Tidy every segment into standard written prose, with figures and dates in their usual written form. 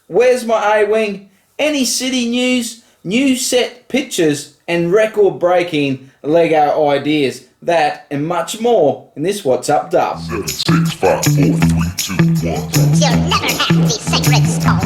where's my A-Wing, any city news, new set pictures, and record-breaking LEGO ideas. That and much more in this What's Up Dub. 7, 6, 5, 4, 3, 2, 1. You'll never have the sacred stone.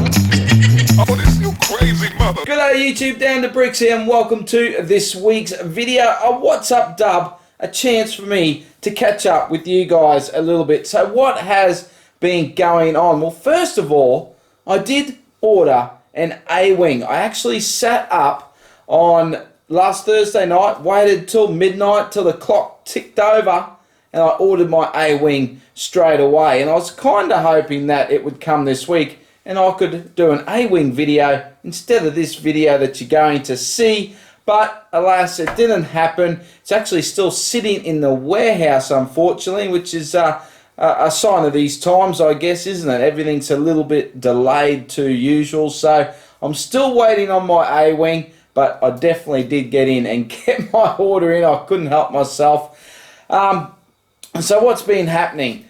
Oh, this you crazy mother. G'day YouTube, down to Bricks here, and welcome to this week's video of What's Up Dub, a chance for me to catch up with you guys a little bit. So what has been going on? Well, first of all, I did order an A-Wing. I actually sat up on last Thursday night, waited till midnight, till the clock ticked over, and I ordered my A-Wing straight away. And I was kind of hoping that it would come this week and I could do an A-Wing video instead of this video that you're going to see. But alas, it didn't happen. It's actually still sitting in the warehouse, unfortunately, which is a sign of these times, I guess, isn't it? Everything's a little bit delayed to usual. So I'm still waiting on my A-Wing, but I definitely did get in and get my order in. I couldn't help myself. So what's been happening?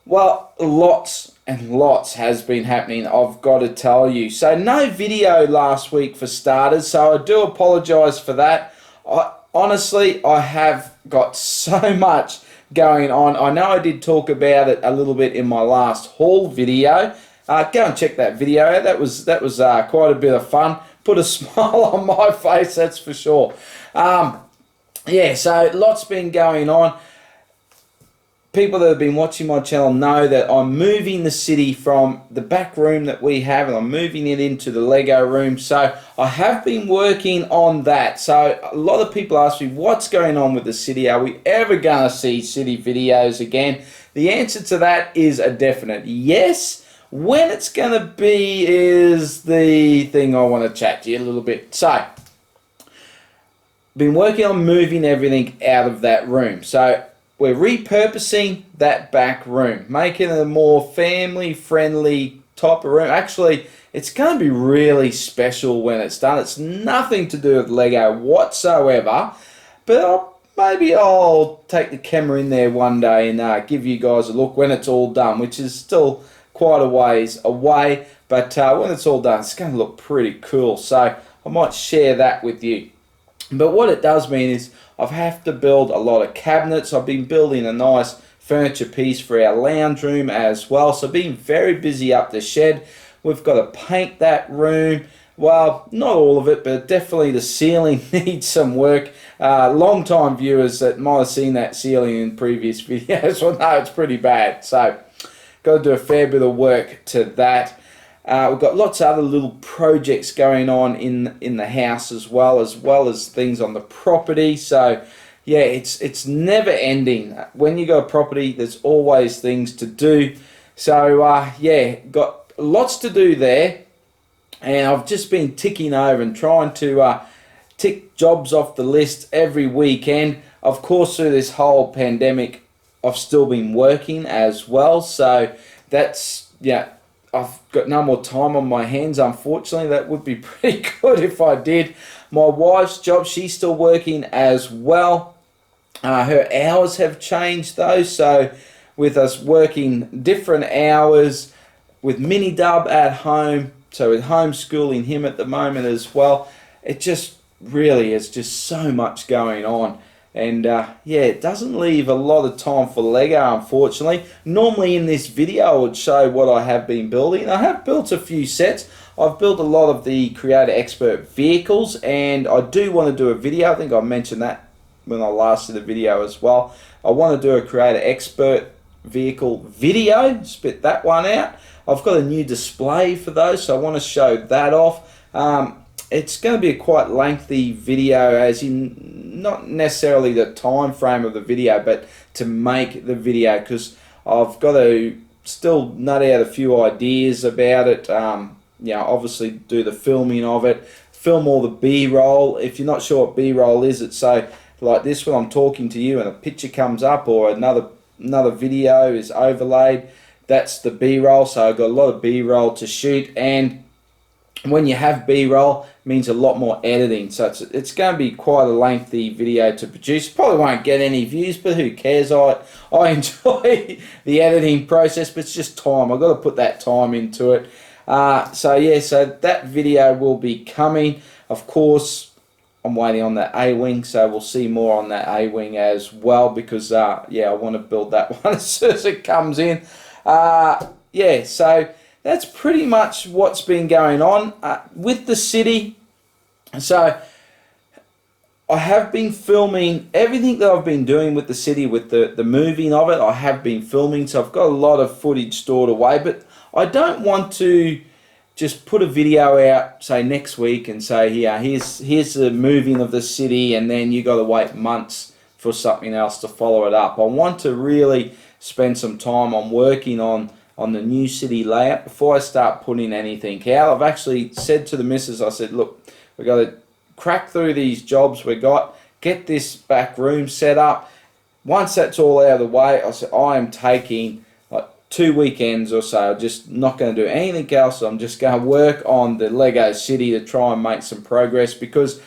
Well, lots and lots has been happening, I've got to tell you. So no video last week for starters, so I do apologise for that. Honestly, I have got so much going on. I know I did talk about it a little bit in my last haul video. Go and check that video out. That was quite a bit of fun. Put a smile on my face, that's for sure. Yeah, so lots been going on. People that have been watching my channel know that I'm moving the city from the back room that we have, and I'm moving it into the Lego room. So I have been working on that. So a lot of people ask me, what's going on with the city? Are we ever going to see city videos again? The answer to that is a definite yes. When it's going to be is the thing I want to chat to you a little bit. So, been working on moving everything out of that room. So, we're repurposing that back room, making it a more family-friendly type of room. Actually, it's going to be really special when it's done. It's nothing to do with Lego whatsoever, but maybe I'll take the camera in there one day and give you guys a look when it's all done, which is still quite a ways away, but when it's all done, it's going to look pretty cool. So I might share that with you. But what it does mean is I have to build a lot of cabinets. I've been building a nice furniture piece for our lounge room as well. So being very busy up the shed. We've got to paint that room. Well, not all of it, but definitely the ceiling needs some work. Long-time viewers that might have seen that ceiling in previous videos will know it's pretty bad. So got to do a fair bit of work to that. We've got lots of other little projects going on in the house as well as things on the property. So yeah, it's never ending. When you got a property, there's always things to do. So yeah, got lots to do there, and I've just been ticking over and trying to tick jobs off the list every weekend. Of course, through this whole pandemic, I've still been working as well. So that's, yeah, I've got no more time on my hands, unfortunately. That would be pretty good if I did. My wife's job, she's still working as well. Her hours have changed though, so with us working different hours, with Mini Dub at home, so with homeschooling him at the moment as well, it just really is just so much going on. And yeah, it doesn't leave a lot of time for Lego, unfortunately. Normally in this video I would show what I have been building. I have built a few sets. I've built a lot of the Creator Expert vehicles, and I do want to do a video. I think I mentioned that when I last did a video as well. I want to do a Creator Expert vehicle video, spit that one out. I've got a new display for those, so I want to show that off. It's going to be a quite lengthy video, as in not necessarily the time frame of the video, but to make the video, because I've got to still nut out a few ideas about it. You know, obviously do the filming of it, film all the B-roll. If you're not sure what B-roll is, it's so like this when I'm talking to you and a picture comes up or another video is overlaid. That's the B-roll. So I've got a lot of B-roll to shoot, and when you have B-roll, it means a lot more editing. So it's going to be quite a lengthy video to produce. Probably won't get any views, but who cares? I enjoy the editing process, but it's just time. I've got to put that time into it. So that video will be coming. Of course, I'm waiting on that A-wing, so we'll see more on that A-wing as well, because I want to build that one as soon as it comes in. So that's pretty much what's been going on with the city. So I have been filming everything that I've been doing with the city, with the moving of it. I have been filming, so I've got a lot of footage stored away, but I don't want to just put a video out, say next week, and say, here's the moving of the city, and then you got to wait months for something else to follow it up. I want to really spend some time on working on the new city layout before I start putting anything out. I've actually said to the missus, I said, look, we've got to crack through these jobs we got, get this back room set up. Once that's all out of the way, I said, I am taking 2 weekends or so, just not going to do anything else. I'm just going to work on the Lego City to try and make some progress, because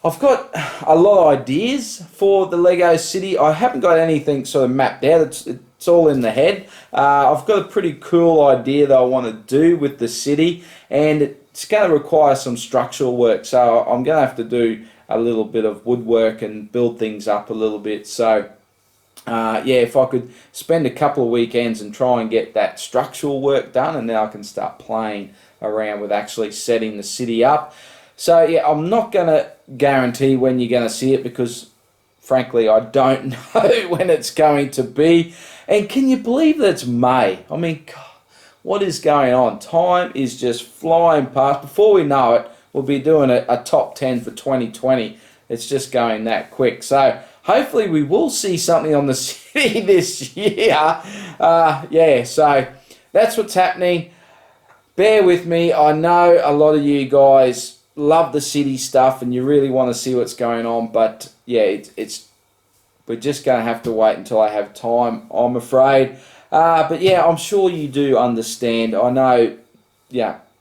I've got a lot of ideas for the Lego City. I haven't got anything sort of mapped out. It's all in the head. I've got a pretty cool idea that I want to do with the city, and it's going to require some structural work. So I'm going to have to do a little bit of woodwork and build things up a little bit. So if I could spend a couple of weekends and try and get that structural work done, and then I can start playing around with actually setting the city up. So I'm not going to guarantee when you're going to see it, because frankly I don't know when it's going to be. And can you believe that it's May? I mean, God, what is going on? Time is just flying past. Before we know it, we'll be doing a top 10 for 2020. It's just going that quick. So hopefully we will see something on the city this year. So that's what's happening. Bear with me. I know a lot of you guys love the city stuff and you really want to see what's going on, but we're just going to have to wait until I have time, I'm afraid. But I'm sure you do understand. I know,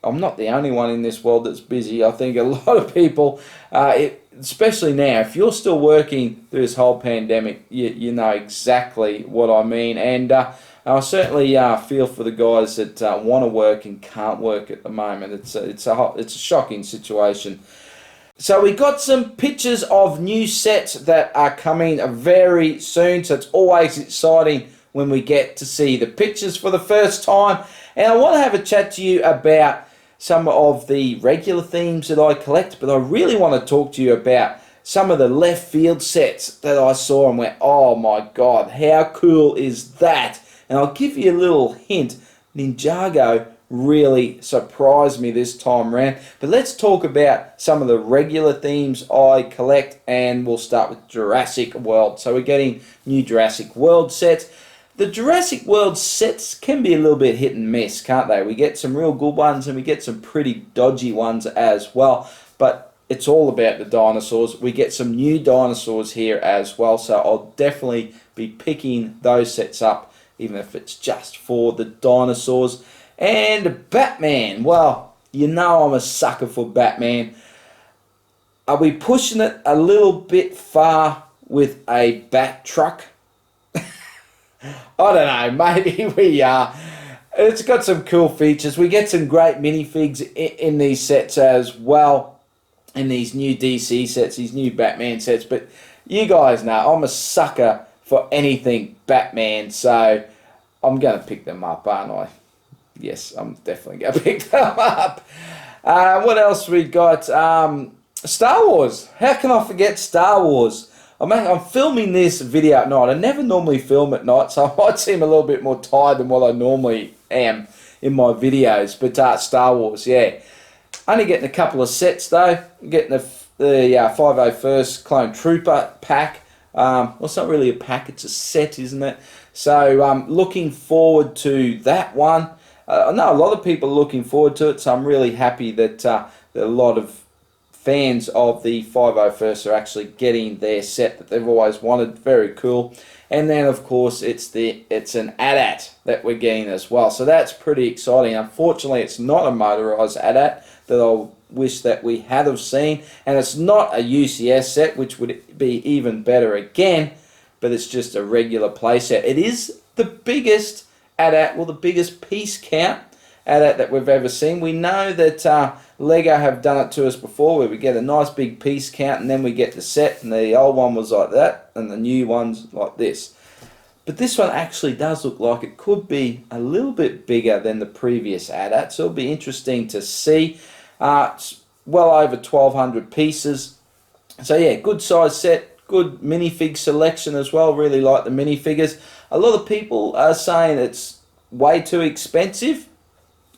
I'm not the only one in this world that's busy. I think a lot of people, especially now, if you're still working through this whole pandemic, you know exactly what I mean. And I certainly feel for the guys that want to work and can't work at the moment. It's a shocking situation. So we got some pictures of new sets that are coming very soon. So it's always exciting when we get to see the pictures for the first time. And I want to have a chat to you about some of the regular themes that I collect, but I really want to talk to you about some of the left field sets that I saw and went, oh my God, how cool is that? And I'll give you a little hint. Ninjago really surprised me this time around. But let's talk about some of the regular themes I collect, and we'll start with Jurassic World. So we're getting new Jurassic World sets. The Jurassic World sets can be a little bit hit and miss, can't they? We get some real good ones and we get some pretty dodgy ones as well. But it's all about the dinosaurs. We get some new dinosaurs here as well. So I'll definitely be picking those sets up, even if it's just for the dinosaurs. And Batman. Well, you know I'm a sucker for Batman. Are we pushing it a little bit far with a Bat truck? I don't know, maybe we are. It's got some cool features. We get some great minifigs in these sets as well, in these new DC sets, these new Batman sets. But you guys know I'm a sucker for anything Batman, so I'm going to pick them up, aren't I? Yes, I'm definitely going to pick them up. What else we got? Star Wars. How can I forget Star Wars? I'm filming this video at night. I never normally film at night, so I might seem a little bit more tired than what I normally am in my videos. But Star Wars, only getting a couple of sets though. Getting the 501st Clone Trooper pack. Well, it's not really a pack; it's a set, isn't it? So looking forward to that one. I know a lot of people are looking forward to it, so I'm really happy that a lot of fans of the 501st are actually getting their set that they've always wanted. Very cool. And then of course it's an AT-AT that we're getting as well, so that's pretty exciting. Unfortunately it's not a motorized AT-AT that I wish that we had have seen, and it's not a UCS set, which would be even better again, but it's just a regular play set. It is the biggest AT-AT, well, the biggest piece count AT-AT that we've ever seen. We know that Lego have done it to us before, where we get a nice big piece count and then we get the set, and the old one was like that and the new one's like this. But this one actually does look like it could be a little bit bigger than the previous AT-AT, so it'll be interesting to see. It's well over 1,200 pieces. So yeah, good size set, good minifig selection as well. Really like the minifigures. A lot of people are saying it's way too expensive,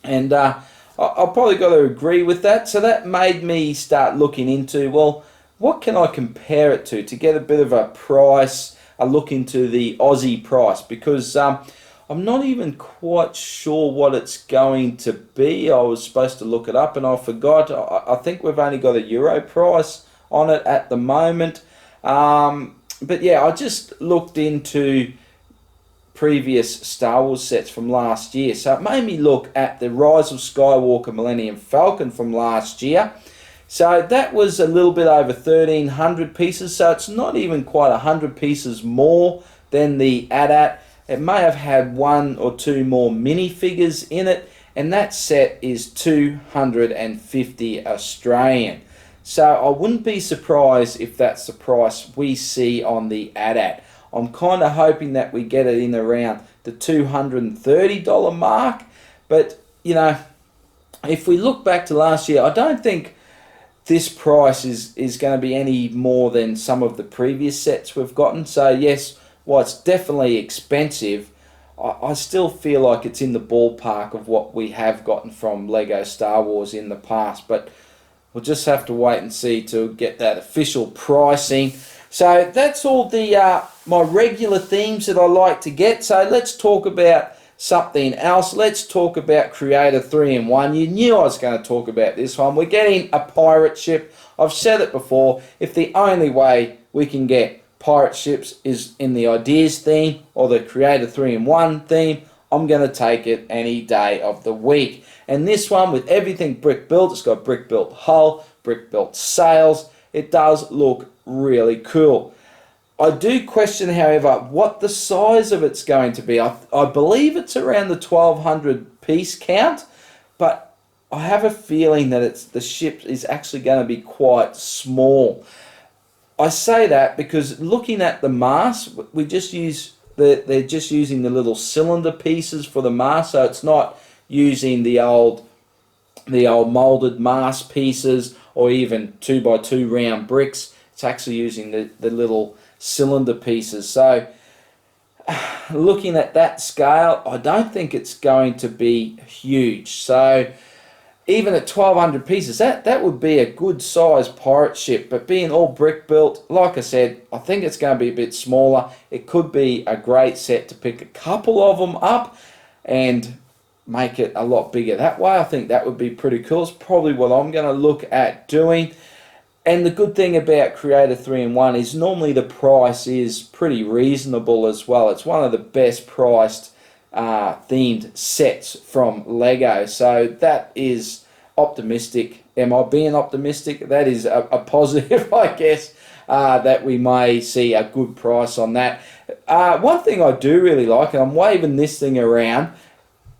and I've probably got to agree with that. So that made me start looking into, well, what can I compare it to get a bit of a price, a look into the Aussie price, because I'm not even quite sure what it's going to be. I was supposed to look it up and I forgot. I think we've only got a euro price on it at the moment. But yeah, I just looked into previous Star Wars sets from last year. So it made me look at the Rise of Skywalker Millennium Falcon from last year. So that was a little bit over 1,300 pieces. So it's not even quite 100 pieces more than the AT-AT. It may have had 1 or 2 more minifigures in it, and that set is 250 Australian. So I wouldn't be surprised if that's the price we see on the AT-AT. I'm kind of hoping that we get it in around the $230 mark, but you know, if we look back to last year, I don't think this price is going to be any more than some of the previous sets we've gotten. So yes, while it's definitely expensive, I still feel like it's in the ballpark of what we have gotten from Lego Star Wars in the past. But we'll just have to wait and see to get that official pricing. So that's all the my regular themes that I like to get. So let's talk about something else. Let's talk about Creator 3-in-1. You knew I was going to talk about this one. We're getting a pirate ship. I've said it before. If the only way we can get pirate ships is in the Ideas theme or the Creator 3-in-1 theme, I'm going to take it any day of the week. And this one, with everything brick built, it's got brick built hull, brick built sails. It does look really cool. I do question, however, what the size of it's going to be. I believe it's around the 1,200 piece count, but I have a feeling that the ship is actually going to be quite small. I say that because looking at the mast, we just use they're just using the little cylinder pieces for the mast, so it's not using the old molded mast pieces or even 2x2 round bricks. It's actually using the little cylinder pieces. So looking at that scale, I don't think it's going to be huge. So even at 1,200 pieces, that would be a good size pirate ship. But being all brick built, like I said, I think it's going to be a bit smaller. It could be a great set to pick a couple of them up and make it a lot bigger that way. I think that would be pretty cool. It's probably what I'm going to look at doing. And the good thing about Creator 3-in-1 is normally the price is pretty reasonable as well. It's one of the best priced themed sets from Lego. So that is optimistic. Am I being optimistic? That is a positive, I guess, that we may see a good price on that. One thing I do really like, and I'm waving this thing around,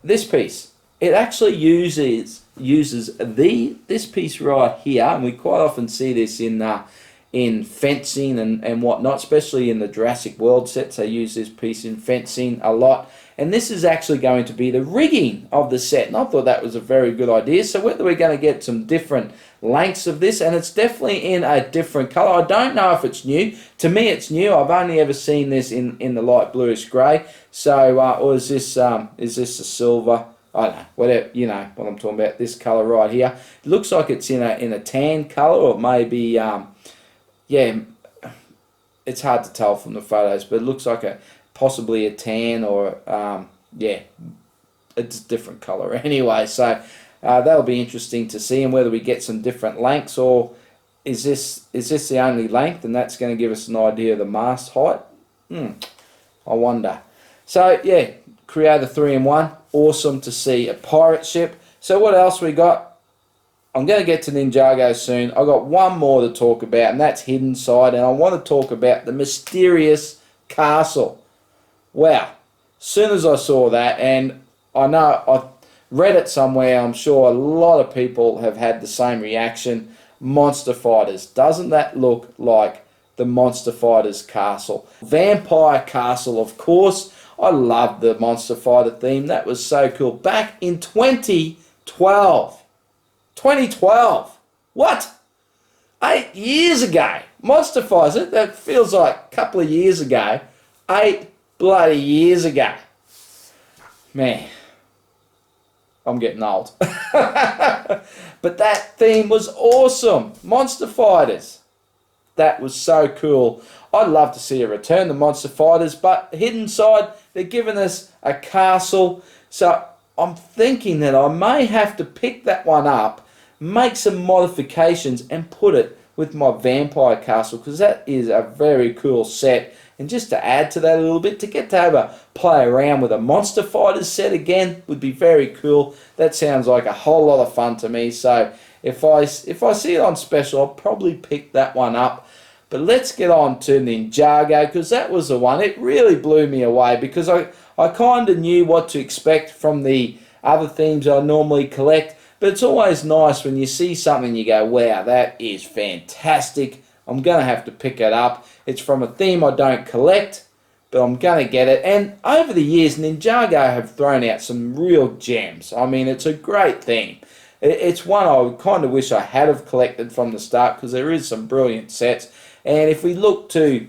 this piece. It actually uses this piece right here, and we quite often see this in fencing and whatnot, especially in the Jurassic World sets. They use this piece in fencing a lot. And this is actually going to be the rigging of the set, and I thought that was a very good idea. So whether we're going to get some different lengths of this, and it's definitely in a different color. I don't know if it's new. To me, it's new. I've only ever seen this in the light bluish grey. So, or is this a silver? I don't know, whatever, you know what I'm talking about. This color right here. It looks like it's in a tan color, or maybe yeah, it's hard to tell from the photos, but it looks like possibly a tan, or yeah, it's a different color anyway. So that'll be interesting to see, and whether we get some different lengths, or is this the only length, and that's going to give us an idea of the mast height. I wonder. So yeah, Creator 3-in-1, awesome to see a pirate ship. So what else we got? I'm going to get to Ninjago soon. I've got one more to talk about, and that's Hidden Side, and I want to talk about the mysterious castle. Wow. As soon as I saw that, and I know I read it somewhere. I'm sure a lot of people have had the same reaction. Monster Fighters. Doesn't that look like the Monster Fighters castle? Vampire Castle, of course. I love the Monster Fighter theme. That was so cool. Back in 2012. 2012. What? 8 years ago. Monster Fighters. That feels like a couple of years ago. 8 bloody years ago. Man, I'm getting old. But that theme was awesome. Monster Fighters. That was so cool. I'd love to see a return to Monster Fighters, but hidden side, they're giving us a castle. So I'm thinking that I may have to pick that one up, make some modifications, and put it with my Vampire Castle, because that is a very cool set. And just to add to that a little bit, to get to have a play around with a Monster Fighters set again would be very cool. That sounds like a whole lot of fun to me. So if I see it on special, I'll probably pick that one up. But let's get on to Ninjago, because that was the one. It really blew me away, because I kind of knew what to expect from the other themes I normally collect. But it's always nice when you see something you go, wow, that is fantastic. I'm going to have to pick it up. It's from a theme I don't collect, but I'm going to get it. And over the years, Ninjago have thrown out some real gems. I mean, it's a great theme. It's one I kind of wish I had have collected from the start, because there is some brilliant sets. And if we look to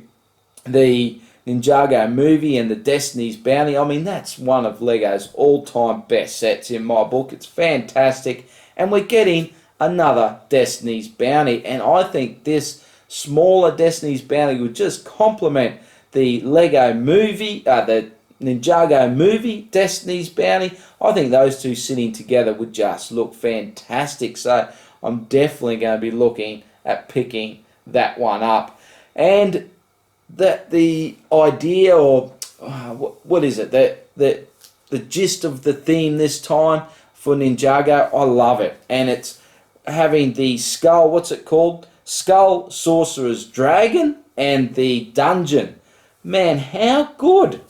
the Ninjago movie and the Destiny's Bounty, I mean, that's one of Lego's all-time best sets in my book. It's fantastic. And we're getting another Destiny's Bounty. And I think this smaller Destiny's Bounty would just complement the Lego movie, the Ninjago movie, Destiny's Bounty. I think those two sitting together would just look fantastic. So I'm definitely going to be looking at picking that one up. And that the idea, or what is it, the gist of the theme this time for Ninjago, I love it. And it's having the skull, what's it called? Skull Sorcerer's Dragon and the Dungeon. Man, how good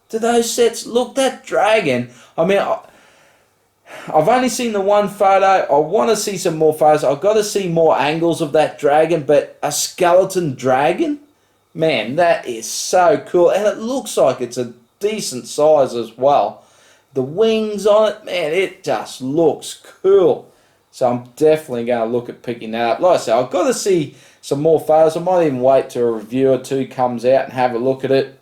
do those sets look? That dragon, I mean, I've only seen the one photo. I want to see some more photos. I've got to see more angles of that dragon, but a skeleton dragon? Man, that is so cool. And it looks like it's a decent size as well. The wings on it, man, it just looks cool. So I'm definitely going to look at picking that up. Like I said, I've got to see some more photos. I might even wait till a review or two comes out and have a look at it,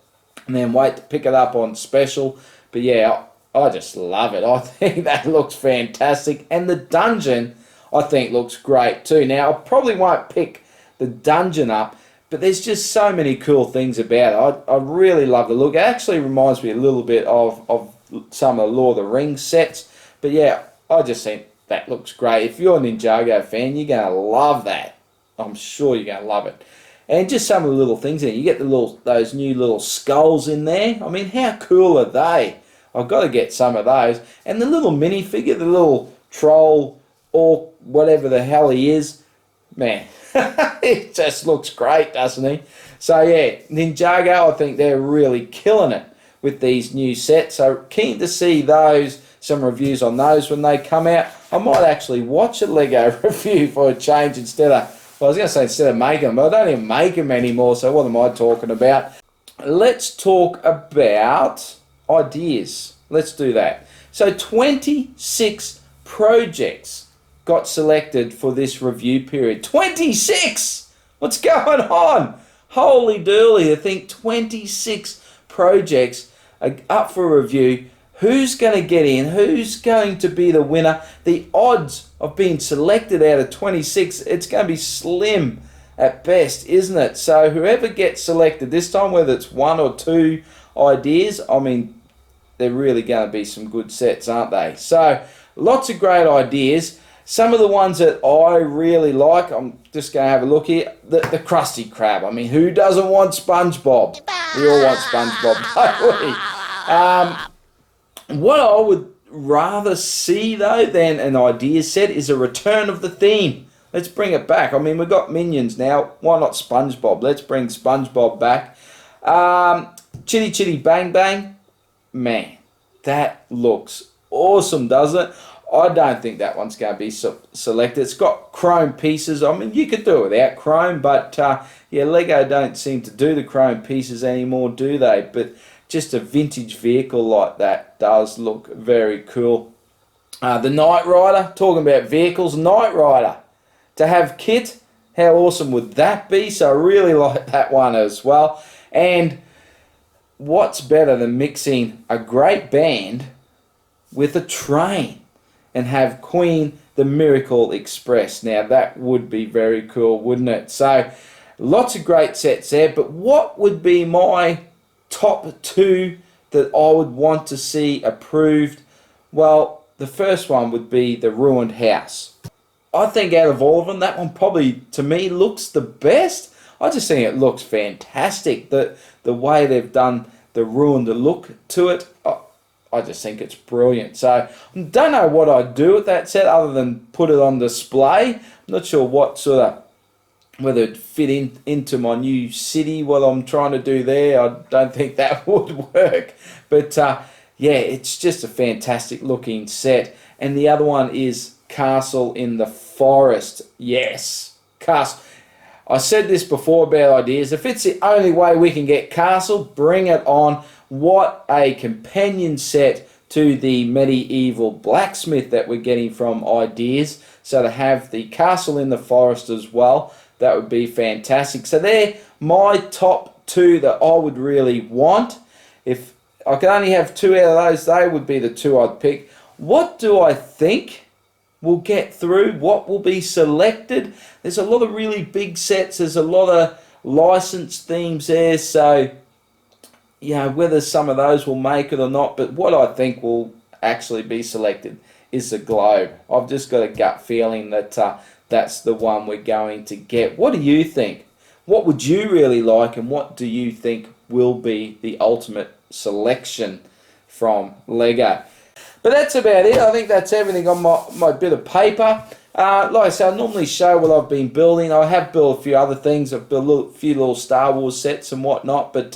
and then wait to pick it up on special. But yeah, I just love it. I think that looks fantastic. And the dungeon, I think, looks great too. Now, I probably won't pick the dungeon up, but there's just so many cool things about it. I really love the look. It actually reminds me a little bit of some of the Lord of the Rings sets. But yeah, I just think that looks great. If you're a Ninjago fan, you're going to love that. I'm sure you're going to love it. And just some of the little things there. You get those new little skulls in there. I mean, how cool are they? I've got to get some of those. And the little minifigure, the little troll, or whatever the hell he is, man, it just looks great, doesn't he? So yeah, Ninjago, I think they're really killing it with these new sets. So keen to see some reviews on those when they come out. I might actually watch a Lego review for a change instead of, well, I was going to say instead of making them, but I don't even make them anymore, so what am I talking about? Let's talk about ideas. Let's do that. So 26 projects got selected for this review period. 26! What's going on? Holy dooly, I think 26 projects are up for review. Who's going to get in? Who's going to be the winner? The odds of being selected out of 26, it's going to be slim at best, isn't it? So whoever gets selected this time, whether it's one or two ideas, I mean, they're really going to be some good sets, aren't they? So lots of great ideas. Some of the ones that I really like, I'm just going to have a look here. The Krusty Krab. I mean, who doesn't want SpongeBob? We all want SpongeBob, don't we? What I would rather see, though, than an idea set is a return of the theme. Let's bring it back. I mean, we've got Minions now. Why not SpongeBob? Let's bring SpongeBob back. Chitty Chitty Bang Bang. Man, that looks awesome, doesn't it? I don't think that one's going to be selected. It's got chrome pieces. I mean, you could do it without chrome, but yeah, Lego don't seem to do the chrome pieces anymore, do they? But just a vintage vehicle like that does look very cool. The Knight Rider, talking about vehicles, Knight Rider. To have kit, how awesome would that be? So I really like that one as well. And what's better than mixing a great band with a train and have Queen the Miracle Express? Now that would be very cool, wouldn't it? So lots of great sets there, but what would be my top 2 that I would want to see approved? Well, the first one would be the Ruined House. I think out of all of them, that one probably, to me, looks the best. I just think it looks fantastic. The way they've done the ruined look to it, I just think it's brilliant. So I don't know what I'd do with that set other than put it on display. I'm not sure what sort of, whether it'd fit into my new city, what I'm trying to do there. I don't think that would work. But yeah, it's just a fantastic looking set. And the other one is Castle in the Forest. Yes, Castle. I said this before about ideas. If it's the only way we can get Castle, bring it on. What a companion set to the medieval blacksmith that we're getting from Ideas. So to have the Castle in the Forest as well, that would be fantastic. So they're my top 2 that I would really want. If I could only have 2 out of those, they would be the 2 I'd pick. What do I think will get through? What will be selected? There's a lot of really big sets. There's a lot of licensed themes there. So, you know, whether some of those will make it or not. But what I think will actually be selected is the Globe. I've just got a gut feeling that that's the one we're going to get. What do you think? What would you really like, and what do you think will be the ultimate selection from Lego? But that's about it. I think that's everything on my bit of paper. Like I said, I normally show what I've been building. I have built a few other things. I've built a few little Star Wars sets and whatnot. But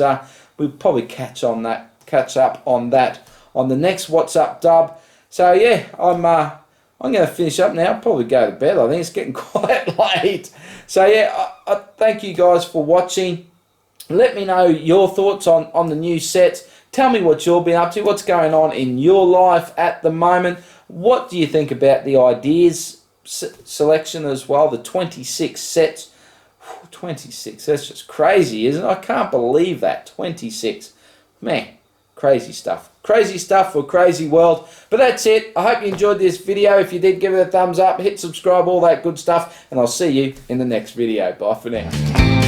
we'll probably catch up on that on the next What's Up Dub. So yeah, I'm going to finish up now. I'll probably go to bed. I think it's getting quite late. So yeah, I thank you guys for watching. Let me know your thoughts on the new sets. Tell me what you've been up to. What's going on in your life at the moment? What do you think about the Ideas selection as well? The 26 sets. 26. That's just crazy, isn't it? I can't believe that. 26. Man, crazy stuff. Crazy stuff for a crazy world. But that's it. I hope you enjoyed this video. If you did, give it a thumbs up, hit subscribe, all that good stuff. And I'll see you in the next video. Bye for now.